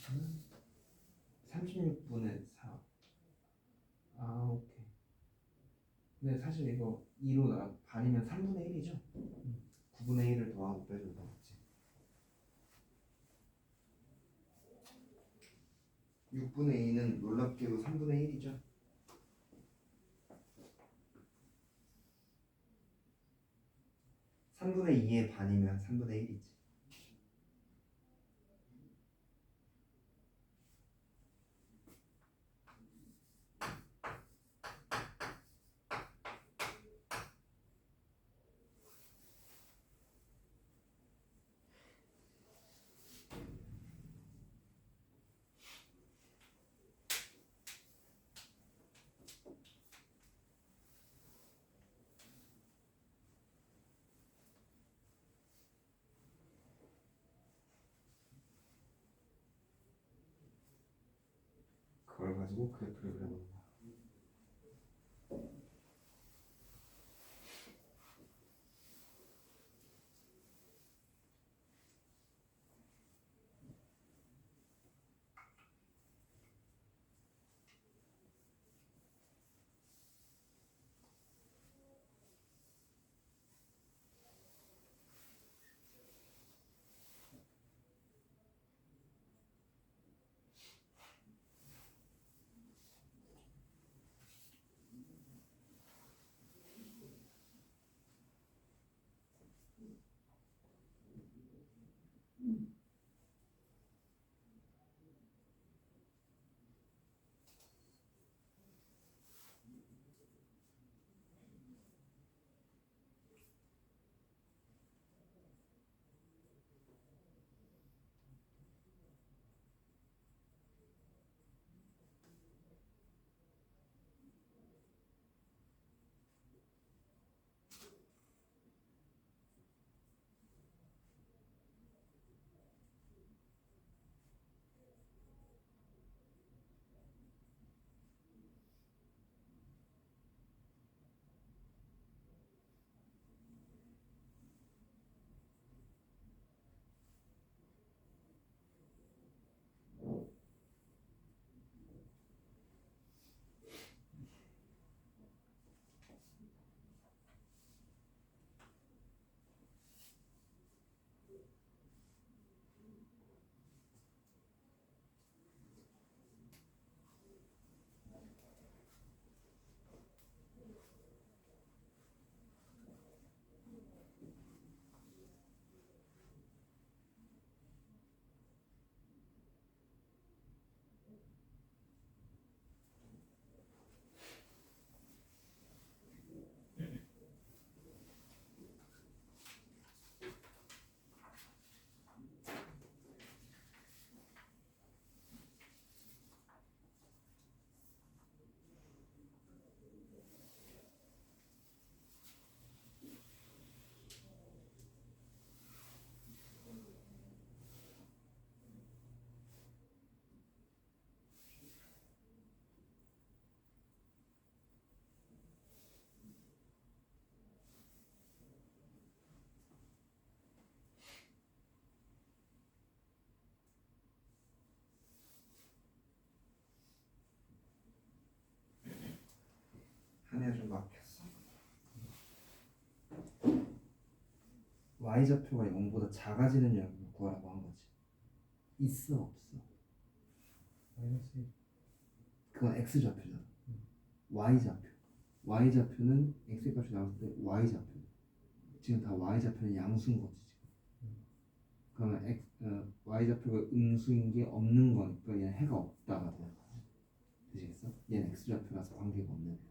저는 36분의 4. 아, 오케이. 근데 사실 이거 2로 반이면 3분의 1이죠? 9분의 1을 더하고 빼줘도 되겠지. 6분의 2는 놀랍게도 3분의 1이죠? 삼분의 2의 반이면 3분의 1이지. 그걸 가지고 그래프를 그려놓는 거야. y좌표가 0보다 작아지는 영역을 구하라고 한 거지. 있어 없어? 마이너스 1. 그건 x좌표잖아. y좌표는 x의 값이 나왔을 때 y좌표. 지금 다 y좌표는 양수인 거지 지금. 그러면 y좌표가 음수인 게 없는 거니까 얘는 해가 없다가 되는 거야. 되시겠어? 얘는 x좌표라서 관계가 없는 거야.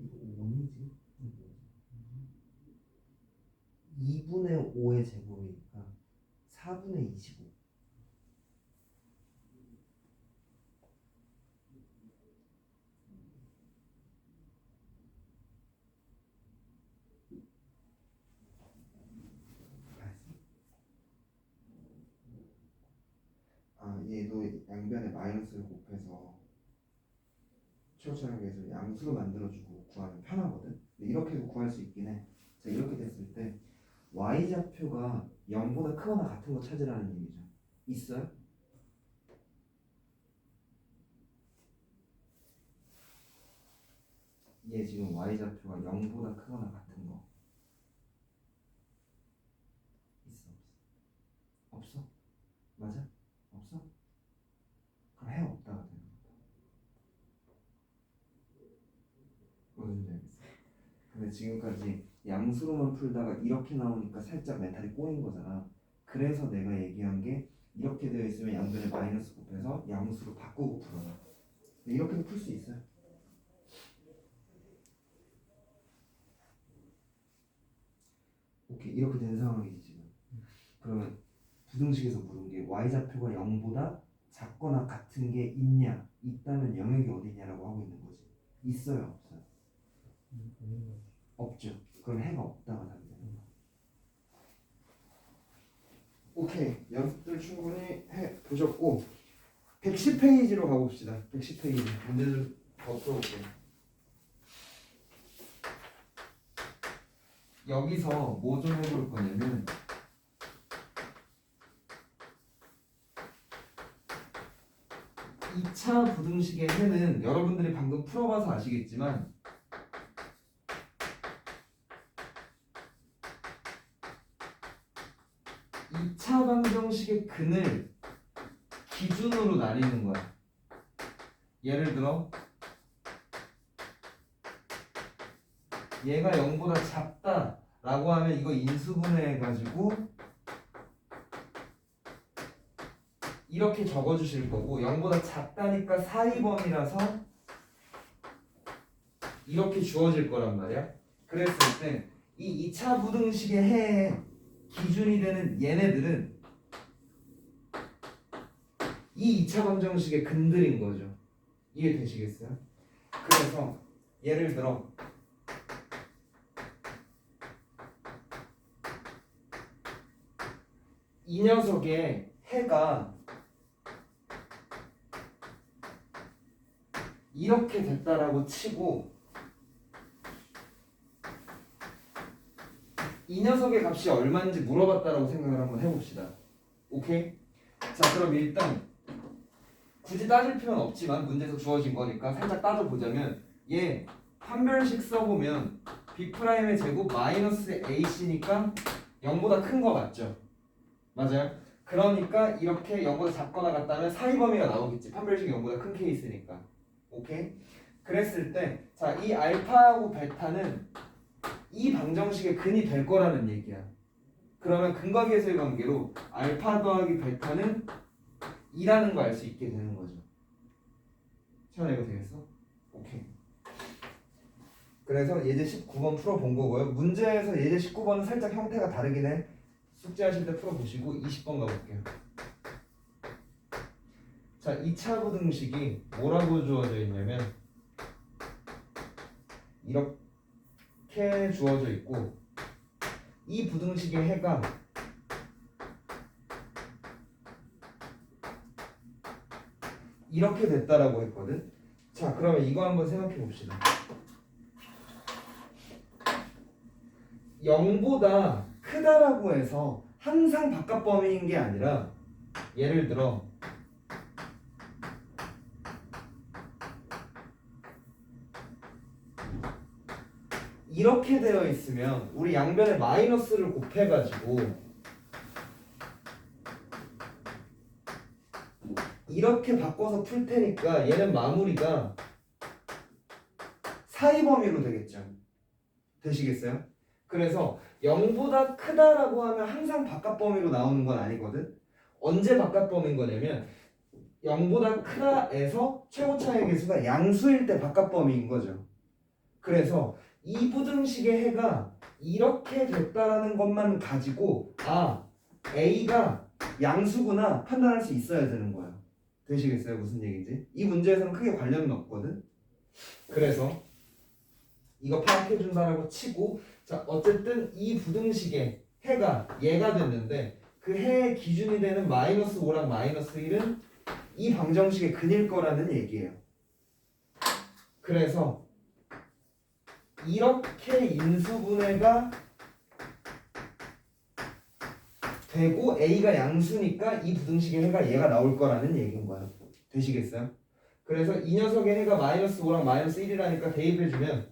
이거 5이지? 2분의 5의 제곱이니까 4분의 25. 얘도 양변에 마이너스를 곱해서 최고차량에서 양수로 만들어주고 구하면 편하거든. 근데 이렇게도 구할 수 있긴 해. 자, 이렇게 됐을 때 y좌표가 0보다 크거나 같은 거 찾으라는 얘기죠. 있어요? 얘 지금 y좌표가 0보다 크거나 같은 거 있어 없어? 없어? 맞아? 없어? 그럼 해 없다가 되는 거다. 무슨 알겠어? 근데 지금까지 양수로만 풀다가 이렇게 나오니까 살짝 멘탈이 꼬인 거잖아. 그래서 내가 얘기한 게 이렇게 되어 있으면 양변에 마이너스 곱해서 양수로 바꾸고 풀어라. 근데 이렇게도 풀 수 있어요. 오케이, 이렇게 된 상황이지 지금. 그러면 부등식에서 물은 게 y좌표가 0보다 작거나 같은 게 있냐? 있다면 영역이 어디냐라고 하고 있는 거지. 있어요, 없어요? 없는 거 같아. 없죠. 그럼 해가 없다가 답이 되는 거야. 오케이, 연습들 충분히 해 보셨고 110페이지로 가봅시다. 110페이지 문제를 더 풀어볼게요. 여기서 뭐 좀 해볼 거냐면 2차 부등식의 해는 여러분들이 방금 풀어봐서 아시겠지만 이 차 방정식의 근을 기준으로 나뉘는 거야. 예를 들어 얘가 0보다 작다라고 하면 이거 인수분해해가지고 이렇게 적어주실 거고 0보다 작다니까 사이번이라서 이렇게 주어질 거란 말이야. 그랬을 때 이 2차 부등식의 해에 기준이 되는 얘네들은 이 2차 방정식의 근들인 거죠. 이해되시겠어요? 그래서 예를 들어 이 녀석의 해가 이렇게 됐다라고 치고 이 녀석의 값이 얼마인지 물어봤다라고 생각을 한번 해봅시다. 오케이? 자, 그럼 일단 굳이 따질 필요는 없지만 문제에서 주어진 거니까 살짝 따져보자면 얘 판별식 써보면 B'의 제곱 마이너스 AC니까 0보다 큰 거 맞죠? 맞아요? 그러니까 이렇게 0보다 작거나 같다면 사이 범위가 나오겠지. 판별식이 0보다 큰 케이스니까. 오케이? 그랬을 때 자, 이 알파하고 베타는 이 방정식의 근이 될 거라는 얘기야. 그러면 근과 계수의 관계로 알파 더하기 베타는 2라는 거 알 수 있게 되는 거죠. 시원해 이거 되겠어? 오케이. 그래서 예제 19번 풀어본 거고요. 문제에서 예제 19번은 살짝 형태가 다르긴 해. 숙제하실 때 풀어보시고 20번 가볼게요. 자, 2차 부등식이 뭐라고 주어져 있냐면 이렇게 주어져 있고 이 부등식의 해가 이렇게 됐다라고 했거든. 자, 그러면 이거 한번 생각해 봅시다. 0보다 크다라고 해서 항상 바깥 범위인 게 아니라 예를 들어 이렇게 되어 있으면 우리 양변에 마이너스를 곱해가지고 이렇게 바꿔서 풀 테니까 얘는 마무리가 사이 범위로 되겠죠. 되시겠어요? 그래서 0보다 크다라고 하면 항상 바깥 범위로 나오는 건 아니거든. 언제 바깥 범위인 거냐면 0보다 크다에서 최고 차의 개수가 양수일 때 바깥 범위인 거죠. 그래서 이 부등식의 해가 이렇게 됐다라는 것만 가지고 아, A가 양수구나 판단할 수 있어야 되는 거야. 되시겠어요? 무슨 얘기인지? 이 문제에서는 크게 관련은 없거든. 그래서 이거 파악해 준다라고 치고 자, 어쨌든 이 부등식의 해가 얘가 됐는데 그 해의 기준이 되는 마이너스 5랑 마이너스 1은 이 방정식의 근일 거라는 얘기예요. 그래서 이렇게 인수분해가 되고 A가 양수니까 이 부등식의 해가 얘가 나올 거라는 얘기인 거예요. 되시겠어요? 그래서 이 녀석의 해가 마이너스 5랑 마이너스 1이라니까 대입해주면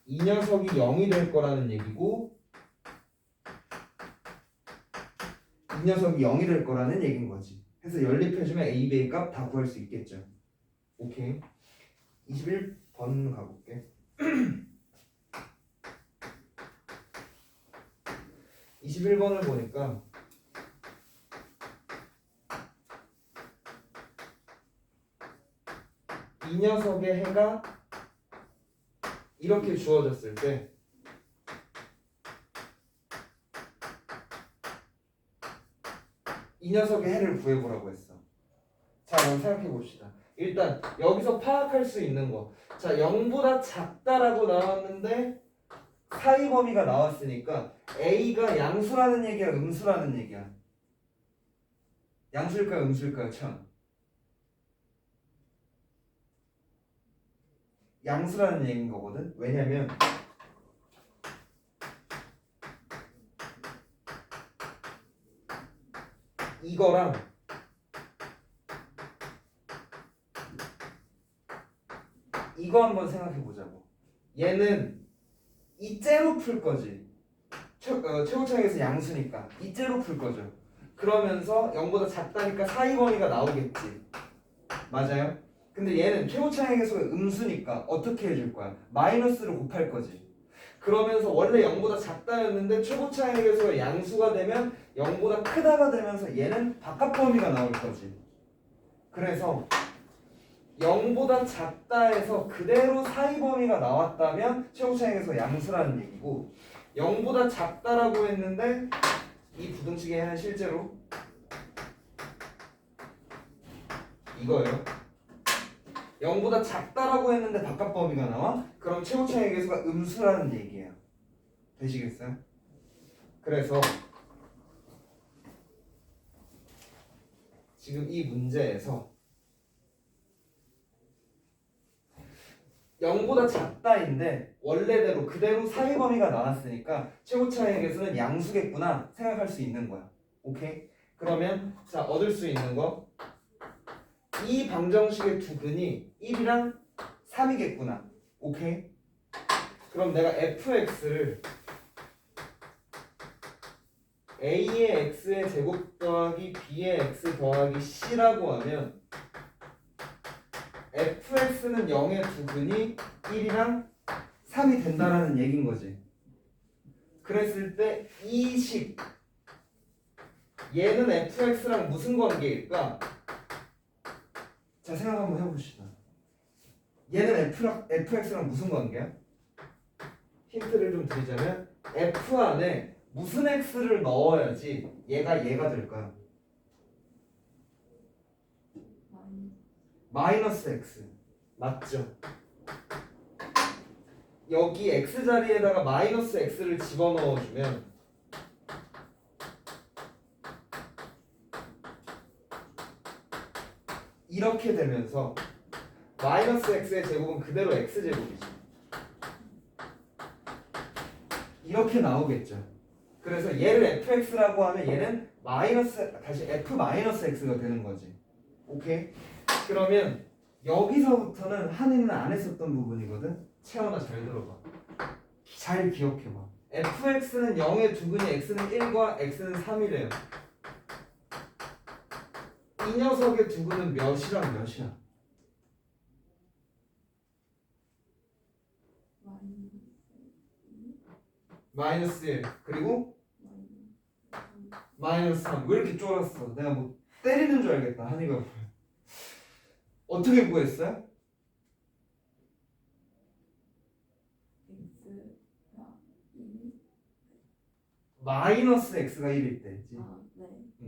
이 녀석이 0이 될 거라는 얘기고 이 녀석이 0이 될 거라는 얘기인 거지. 해서 연립해주면 A, B의 값 다 구할 수 있겠죠. 오케이. 21번 가볼게. 21번을 보니까 이 녀석의 해가 이렇게 주어졌을 때 이 녀석의 해를 구해보라고 했어. 자, 그럼 생각해 봅시다. 일단 여기서 파악할 수 있는 거. 자, 0보다 작다라고 나왔는데 사이 범위가 나왔으니까 A가 양수라는 얘기야, 음수라는 얘기야? 양수일까요, 음수일까요? 참. 양수라는 얘기인 거거든. 왜냐면 이거랑 이거 한번 생각해 보자고. 얘는 이째로 풀 거지. 최고차에서 양수니까 이째로 풀 거죠. 그러면서 0보다 작다니까 사이 범위가 나오겠지. 맞아요? 근데 얘는 최고차의 개수가 음수니까 어떻게 해줄 거야? 마이너스를 곱할 거지. 그러면서 원래 0보다 작다였는데 최고차의 개수가 양수가 되면 0보다 크다가 되면서 얘는 바깥 범위가 나올 거지. 그래서 0보다 작다에서 그대로 사이 범위가 나왔다면 최고 차익에서 양수라는 얘기고 0보다 작다라고 했는데 이 부등식의 해는 실제로 이거예요. 0보다 작다라고 했는데 바깥 범위가 나와? 그럼 최고 차익에서가 음수라는 얘기예요. 되시겠어요? 그래서 지금 이 문제에서 0보다 작다인데 원래대로 그대로 사이 범위가 나왔으니까 최고 차익에서는 양수겠구나 생각할 수 있는 거야. 오케이? 그러면 자 얻을 수 있는 거 이 방정식의 두 근이 1이랑 3이겠구나. 오케이? 그럼 내가 fx를 a의 x의 제곱 더하기 b의 x 더하기 c라고 하면 fx는 0의 두 근이 1이랑 3이 된다라는 얘긴 거지. 그랬을 때 이 식 얘는 fx랑 무슨 관계일까? 자 생각 한번 해봅시다. 얘는 fx랑 무슨 관계야? 힌트를 좀 드리자면 f 안에 무슨 x를 넣어야지 얘가 될까요? 마이너스 x 맞죠? 여기 x 자리에다가 마이너스 x를 집어넣어주면 이렇게 되면서 마이너스 x의 제곱은 그대로 x제곱이죠. 이렇게 나오겠죠. 그래서 얘를 fx라고 하면 얘는 다시 f-x가 되는 거지. 오케이? 그러면 여기서부터는 한이는 안 했었던 부분이거든. 채원아 잘 들어봐. 잘 기억해봐. fx는 0의 두 근이 x는 1과 x는 3이래요. 이 녀석의 두 근은 몇이랑 몇이야? 마이너스 1 그리고 마이너스 3. 왜 이렇게 쫄았어? 내가 뭐 때리는 줄 알겠다. 한이가 어떻게 구했어요? 마이너스 x가 1일 때지.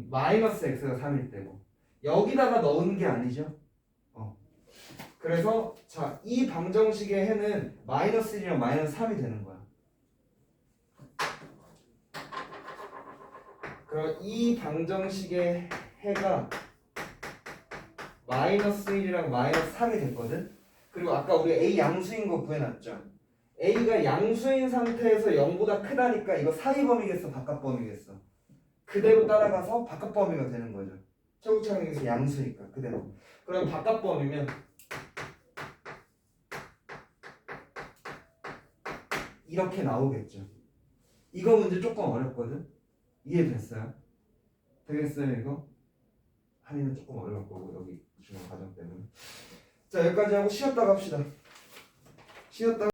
마이너스 x가 3일 때고 여기다가 넣은 게 아니죠. 그래서 자, 이 방정식의 해는 마이너스 1이랑 마이너스 3이 되는 거야. 그럼 이 방정식의 해가 마이너스 1이랑 마이너스 3이 됐거든. 그리고 아까 우리 a 양수인 거 구해놨죠. a가 양수인 상태에서 0보다 크다니까 이거 사이 범위겠어 바깥 범위겠어? 그대로 따라가서 바깥 범위가 되는 거죠. 최고 차익에서 양수니까 그대로. 그럼 바깥 범위면 이렇게 나오겠죠. 이거 문제 조금 어렵거든. 이해됐어요? 되겠어요 이거? 한이는 조금 어려울 거고 여기 중간 과정 때문에. 자 여기까지 하고 쉬었다 갑시다. 쉬었다